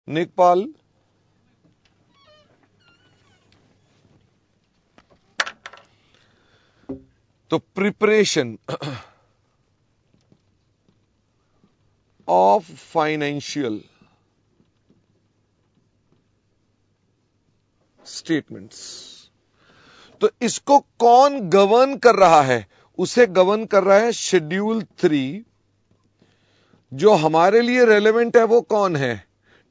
नेकपाल, तो preparation of financial statements, तो इसको कौन गवर्न कर रहा है? उसे गवर्न कर रहा है शेड्यूल 3। जो हमारे लिए रेलेवेंट है वो कौन है?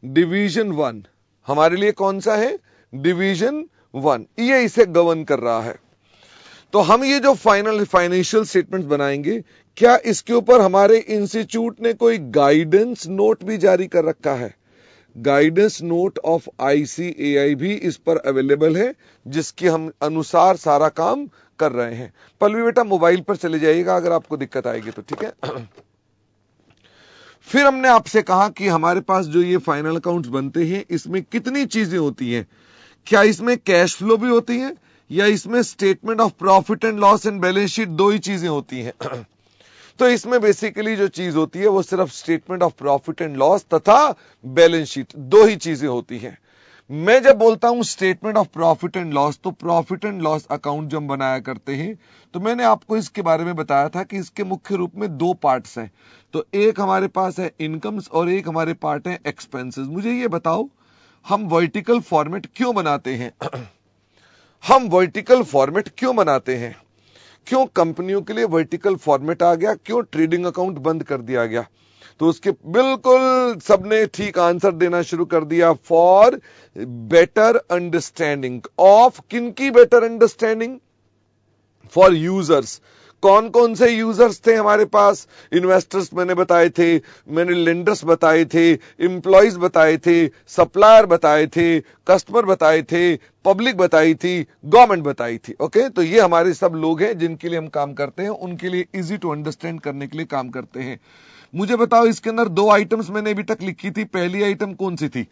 डिवीजन 1। हमारे लिए कौन सा है? डिवीजन 1, ये इसे गवर्न कर रहा है। तो हम ये जो फाइनेंशियल स्टेटमेंट्स बनाएंगे, क्या इसके ऊपर हमारे इंस्टीट्यूट ने कोई गाइडेंस नोट भी जारी कर रखा है? गाइडेंस नोट ऑफ ICAI भी इस पर अवेलेबल है, जिसके हम अनुसार सारा काम कर रहे हैं। पल्लवी बेटा मोबाइल पर चले जाइएगा अगर आपको दिक्कत आएगी तो, ठीक है। फिर हमने आपसे कहा कि हमारे पास जो ये फाइनल अकाउंट्स बनते हैं, इसमें कितनी चीजें होती हैं? क्या इसमें कैश फ्लो भी होती है, या इसमें statement of profit and loss and balance sheet, दो ही चीजें होती हैं? तो इसमें बेसिकली जो चीज होती है वो सिर्फ statement of profit and loss तथा बैलेंस शीट, दो ही चीजें होती हैं। मैं जब बोलता हूं statement of profit and loss, तो प्रॉफिट एंड लॉस अकाउंट जब हम बनाया करते हैं, तो मैंने आपको इसके बारे में बताया था कि इसके मुख्य रूप में दो पार्ट्स हैं। तो एक हमारे पास है इनकम्स और एक हमारे पार्ट है एक्सपेंसेस। मुझे ये बताओ, हम वर्टिकल फॉर्मेट क्यों बनाते हैं? हम वर्टिकल फॉर्मेट क्यों बनाते हैं? क्यों कंपनियों के लिए वर्टिकल फॉर्मेट आ गया? क्यों ट्रेडिंग अकाउंट बंद कर दिया गया? तो उसके बिल्कुल सबने ठीक आंसर देना शुरू कर दिया। फॉर बेटर अंडरस्टैंडिंग ऑफ, किनकी बेटर अंडरस्टैंडिंग? For users. कौन कौन से यूजर्स थे हमारे पास? इन्वेस्टर्स मैंने बताए थे, मैंने लेंडर्स बताए थे, इंप्लॉइज बताए थे, सप्लायर बताए थे, कस्टमर बताए थे, पब्लिक बताई थी, गवर्नमेंट बताई थी। ओके, तो ये हमारे सब लोग हैं जिनके लिए हम काम करते हैं, उनके लिए इजी टू अंडरस्टैंड करने के लिए काम करते हैं। मुझे बताओ, इसके अंदर दो आइटम्स मैंने अभी तक लिखी थी। पहली आइटम कौन सी थी?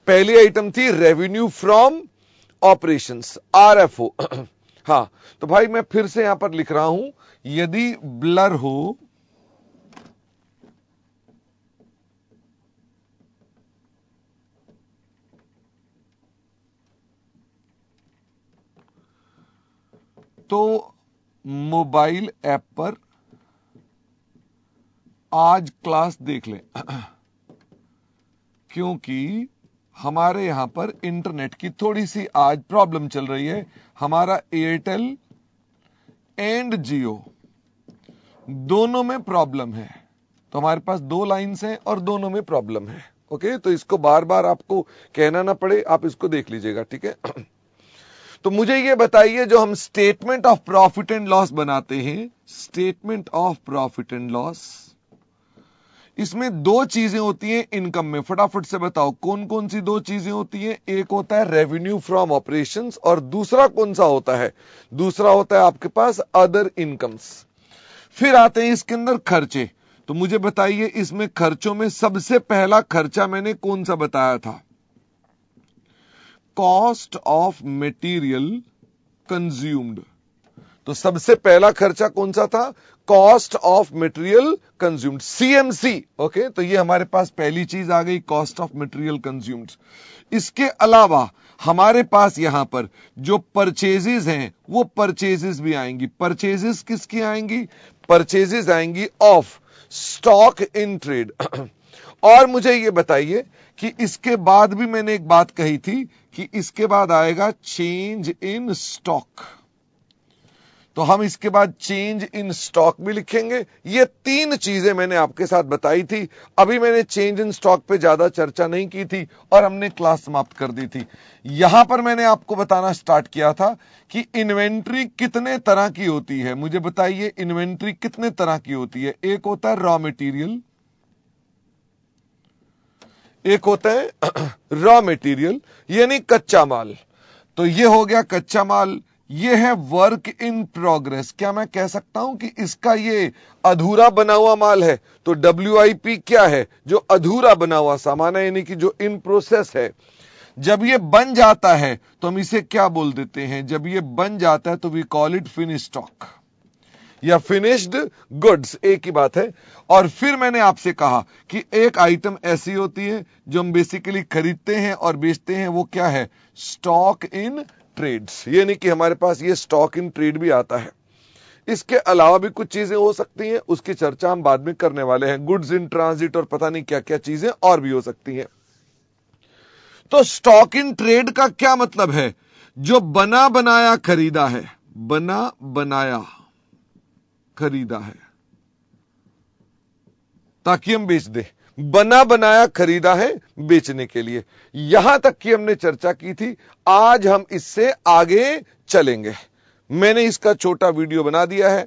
पहली आइटम थी रेवेन्यू फ्रॉम ऑपरेशंस, RFO। हाँ, तो भाई मैं फिर से यहां पर लिख रहा हूं, यदि ब्लर हो तो मोबाइल ऐप पर आज क्लास देख लें, क्योंकि हमारे यहां पर इंटरनेट की थोड़ी सी आज प्रॉब्लम चल रही है। हमारा एयरटेल एंड जियो दोनों में प्रॉब्लम है। तो हमारे पास दो लाइंस हैं और दोनों में प्रॉब्लम है। ओके, तो इसको बार बार आपको कहना ना पड़े, आप इसको देख लीजिएगा, ठीक है। तो मुझे ये बताइए, जो हम statement of profit and loss बनाते हैं, statement of profit and loss, इसमें दो चीजें होती हैं इनकम में। फटाफट से बताओ कौन कौन सी दो चीजें होती हैं? एक होता है रेवेन्यू फ्रॉम ऑपरेशंस और दूसरा कौन सा होता है? दूसरा होता है आपके पास अदर इनकम्स। फिर आते हैं इसके अंदर खर्चे। तो मुझे बताइए, इसमें खर्चों में सबसे पहला खर्चा मैंने कौन सा बताया था? Cost of material consumed. तो सबसे पहला खर्चा कौन सा था? Cost of material consumed, CMC। Okay, तो ये हमारे पास पहली चीज आ गई, कॉस्ट ऑफ मटेरियल कंज्यूम्ड। इसके अलावा हमारे पास यहां पर जो परचेजेस हैं, वो परचेजेस भी आएंगी। परचेजेस किसकी आएंगी? परचेजेस आएंगी ऑफ स्टॉक इन ट्रेड। और मुझे ये बताइए कि इसके बाद भी मैंने एक बात कही थी कि इसके बाद आएगा चेंज इन स्टॉक। तो हम इसके बाद चेंज इन स्टॉक भी लिखेंगे। ये तीन चीजें मैंने आपके साथ बताई थी। अभी मैंने चेंज इन स्टॉक पे ज्यादा चर्चा नहीं की थी और हमने क्लास समाप्त कर दी थी। यहां पर मैंने आपको बताना स्टार्ट किया था कि इन्वेंट्री कितने तरह की होती है। मुझे बताइए, इन्वेंट्री कितने तरह की होती है? एक होता है रॉ मटेरियल, एक होता है रॉ मटेरियल यानी कच्चा माल। तो ये हो गया कच्चा माल। ये है वर्क इन प्रोग्रेस। क्या मैं कह सकता हूं कि इसका ये अधूरा बना हुआ माल है? तो WIP क्या है? जो अधूरा बना हुआ सामान है, यानी कि जो इन प्रोसेस है। जब ये बन जाता है तो हम इसे क्या बोल देते हैं? जब ये बन जाता है तो we call it finish stock. या फिनिश्ड गुड्स, एक ही बात है। और फिर मैंने आपसे कहा कि एक आइटम ऐसी होती है जो हम बेसिकली खरीदते हैं और बेचते हैं, वो क्या है? Stock in trades. ये नहीं कि हमारे पास ये स्टॉक इन ट्रेड भी आता है, इसके अलावा भी कुछ चीजें हो सकती हैं, उसकी चर्चा हम बाद में करने वाले हैं। गुड्स इन ट्रांजिट और पता नहीं क्या क्या चीजें और भी हो सकती हैं। तो स्टॉक इन ट्रेड का क्या मतलब है? जो बना बनाया खरीदा है, बना बनाया खरीदा है ताकि हम बेच दे, बना बनाया खरीदा है बेचने के लिए। यहां तक की हमने चर्चा की थी। आज हम इससे आगे चलेंगे। मैंने इसका छोटा वीडियो बना दिया है,